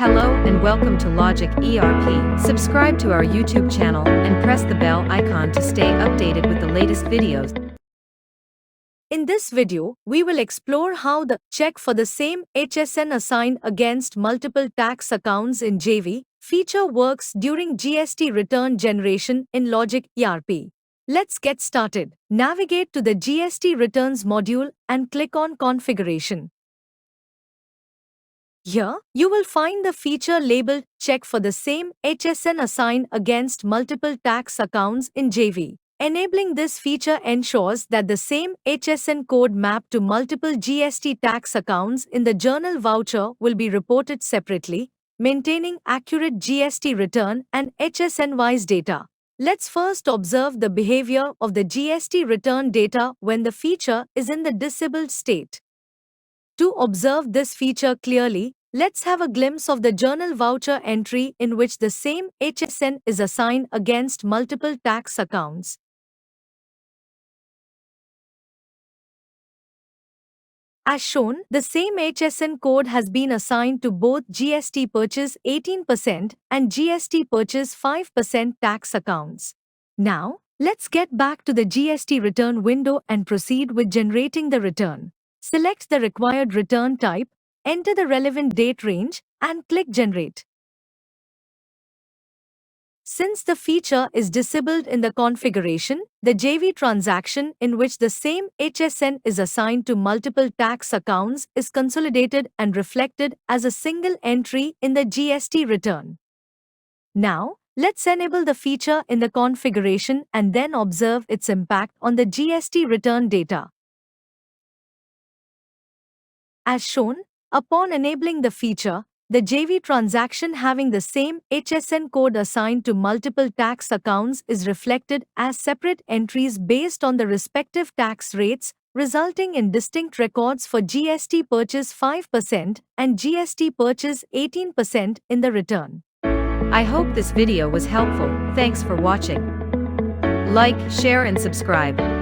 Hello and welcome to Logic ERP. Subscribe to our YouTube channel and press the bell icon to stay updated with the latest videos. In this video, we will explore how the check for the same HSN assigned against multiple tax accounts in JV feature works during GST return generation in Logic ERP. Let's get started. Navigate to the GST returns module and click on Configuration. Here, you will find the feature labeled Check for the same HSN assigned against multiple tax accounts in JV. Enabling this feature ensures that the same HSN code mapped to multiple GST tax accounts in the journal voucher will be reported separately, maintaining accurate GST return and HSN-wise data. Let's first observe the behavior of the GST return data when the feature is in the disabled state. To observe this feature clearly, let's have a glimpse of the journal voucher entry in which the same HSN is assigned against multiple tax accounts. As shown, the same HSN code has been assigned to both GST Purchase 18% and GST Purchase 5% tax accounts. Now, let's get back to the GST return window and proceed with generating the return. Select the required return type, enter the relevant date range, and click Generate. Since the feature is disabled in the configuration, the JV transaction in which the same HSN is assigned to multiple tax accounts is consolidated and reflected as a single entry in the GST return. Now, let's enable the feature in the configuration and then observe its impact on the GST return data. As shown, upon enabling the feature, the JV transaction having the same HSN code assigned to multiple tax accounts is reflected as separate entries based on the respective tax rates, resulting in distinct records for GST Purchase 5% and GST Purchase 18% in the return. I hope this video was helpful. Thanks for watching. Like, share and subscribe.